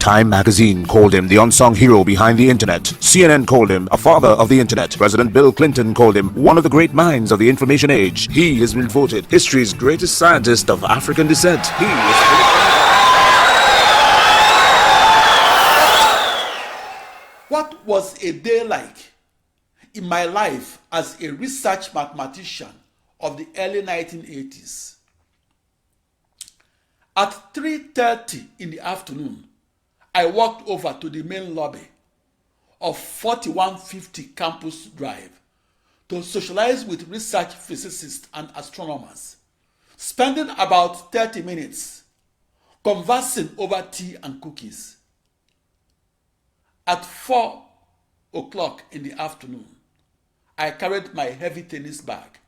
Time magazine called him the unsung hero behind the internet. CNN called him a father of the internet. President Bill Clinton called him one of the great minds of the information age. He has been voted history's greatest scientist of African descent. What was a day like in my life as a research mathematician of the early 1980s? At 3:30 in the afternoon, I walked over to the main lobby of 4150 Campus Drive to socialize with research physicists and astronomers, spending about 30 minutes conversing over tea and cookies. At 4 o'clock in the afternoon, I carried my heavy tennis bag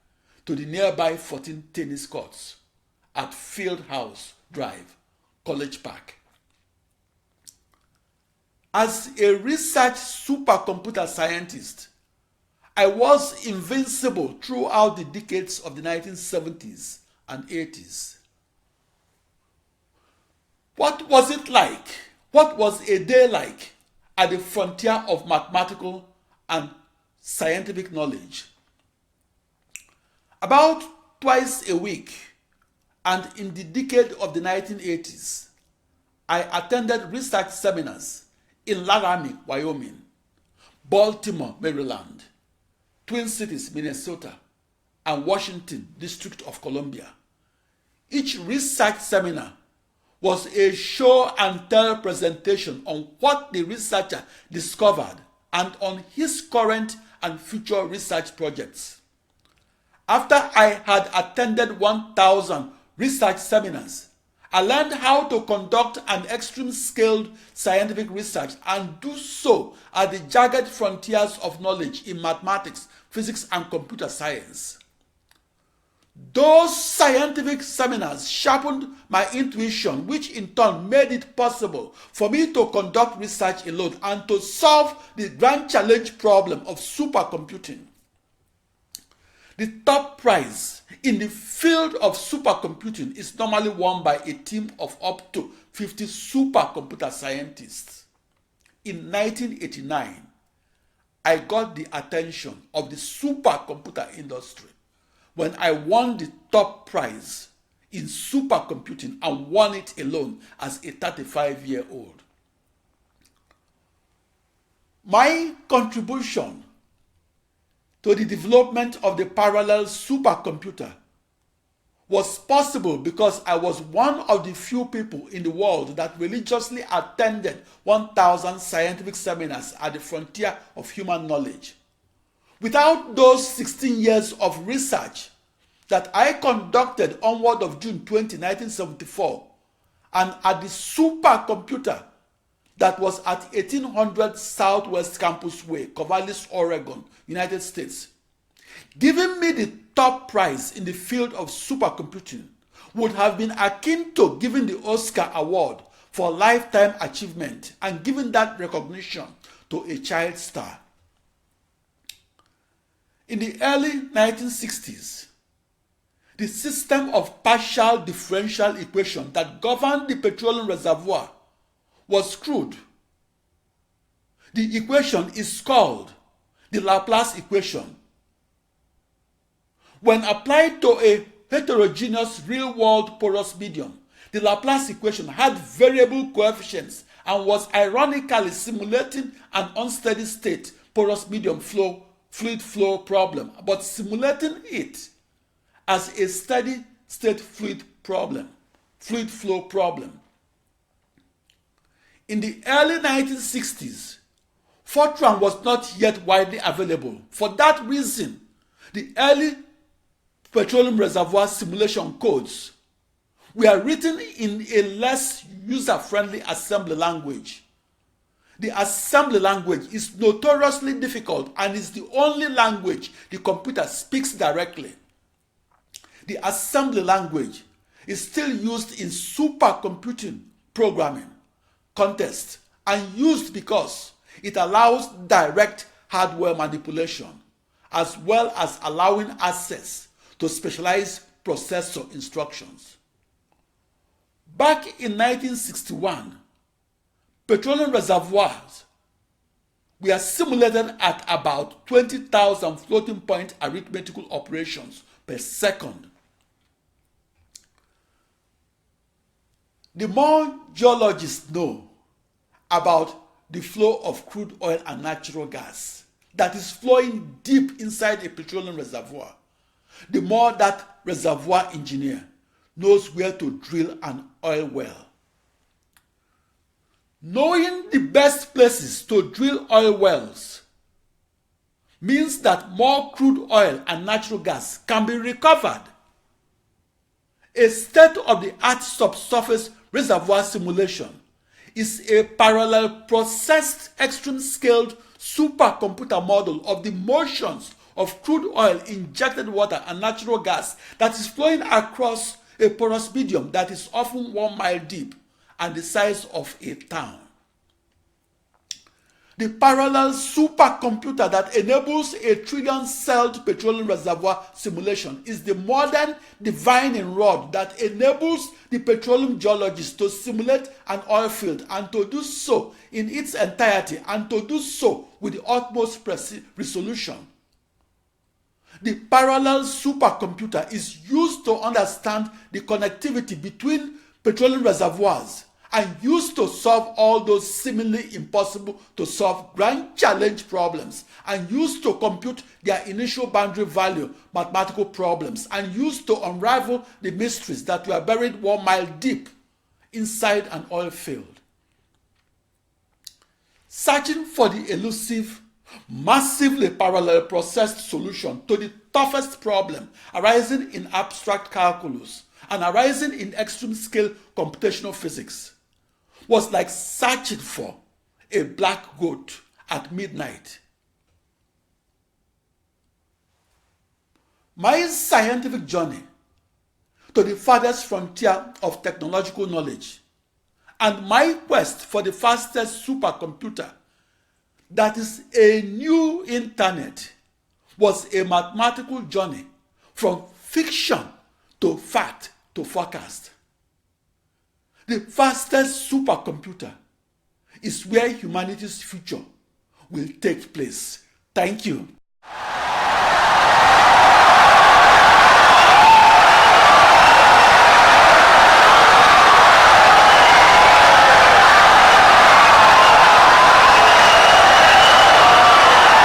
to the nearby 14 tennis courts at Fieldhouse Drive, College Park. As a research supercomputer scientist, I was invincible throughout the decades of the 1970s and 80s. What was it like? What was a day like at the frontier of mathematical and scientific knowledge? About twice a week, and in the decade of the 1980s, I attended research seminars in Laramie, Wyoming, Baltimore, Maryland, Twin Cities, Minnesota, and Washington, District of Columbia. Each research seminar was a show and tell presentation on what the researcher discovered and on his current and future research projects. After I had attended 1,000 research seminars, I learned how to conduct an extreme-scale scientific research and do so at the jagged frontiers of knowledge in mathematics, physics, and computer science. Those scientific seminars sharpened my intuition, which in turn made it possible for me to conduct research alone and to solve the grand challenge problem of supercomputing. The top prize in the field of supercomputing is normally won by a team of up to 50 supercomputer scientists. In 1989, I got the attention of the supercomputer industry when I won the top prize in supercomputing and won it alone as a 35-year-old. My contribution to the development of the parallel supercomputer was possible because I was one of the few people in the world that religiously attended 1,000 scientific seminars at the frontier of human knowledge. Without those 16 years of research that I conducted onward of June 20, 1974, and at the supercomputer that was at 1800 Southwest Campus Way, Corvallis, Oregon, United States, giving me the top prize in the field of supercomputing would have been akin to giving the Oscar Award for lifetime achievement and giving that recognition to a child star. In the early 1960s, the system of partial differential equation that governed the petroleum reservoir was crude. The equation is called the Laplace equation. When applied to a heterogeneous real-world porous medium, the Laplace equation had variable coefficients and was ironically simulating an unsteady state porous medium fluid flow problem, but simulating it as a steady state fluid flow problem. In the early 1960s, Fortran was not yet widely available. For that reason, the early petroleum reservoir simulation codes were written in a less user-friendly assembly language. The assembly language is notoriously difficult and is the only language the computer speaks directly. The assembly language is still used in supercomputing programming contests and used because it allows direct hardware manipulation as well as allowing access to specialized processor instructions. Back in 1961, petroleum reservoirs were simulated at about 20,000 floating point arithmetical operations per second. The more geologists know about the flow of crude oil and natural gas that is flowing deep inside a petroleum reservoir, the more that reservoir engineer knows where to drill an oil well. Knowing the best places to drill oil wells means that more crude oil and natural gas can be recovered. A state-of-the-art subsurface reservoir simulation is a parallel processed extreme-scaled supercomputer model of the motions of crude oil, injected water, and natural gas that is flowing across a porous medium that is often 1 mile deep and the size of a town. The parallel supercomputer that enables a trillion-celled petroleum reservoir simulation is the modern divining rod that enables the petroleum geologist to simulate an oil field and to do so in its entirety and to do so with the utmost resolution. The parallel supercomputer is used to understand the connectivity between petroleum reservoirs and used to solve all those seemingly impossible to solve grand challenge problems, and used to compute their initial boundary value mathematical problems, and used to unravel the mysteries that were buried 1 mile deep inside an oil field. Searching for the elusive, massively parallel processed solution to the toughest problem arising in abstract calculus and arising in extreme scale computational physics was like searching for a black goat at midnight. My scientific journey to the farthest frontier of technological knowledge and my quest for the fastest supercomputer that is a new internet was a mathematical journey from fiction to fact to forecast. The fastest supercomputer is where humanity's future will take place. Thank you.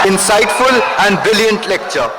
Insightful and brilliant lecture.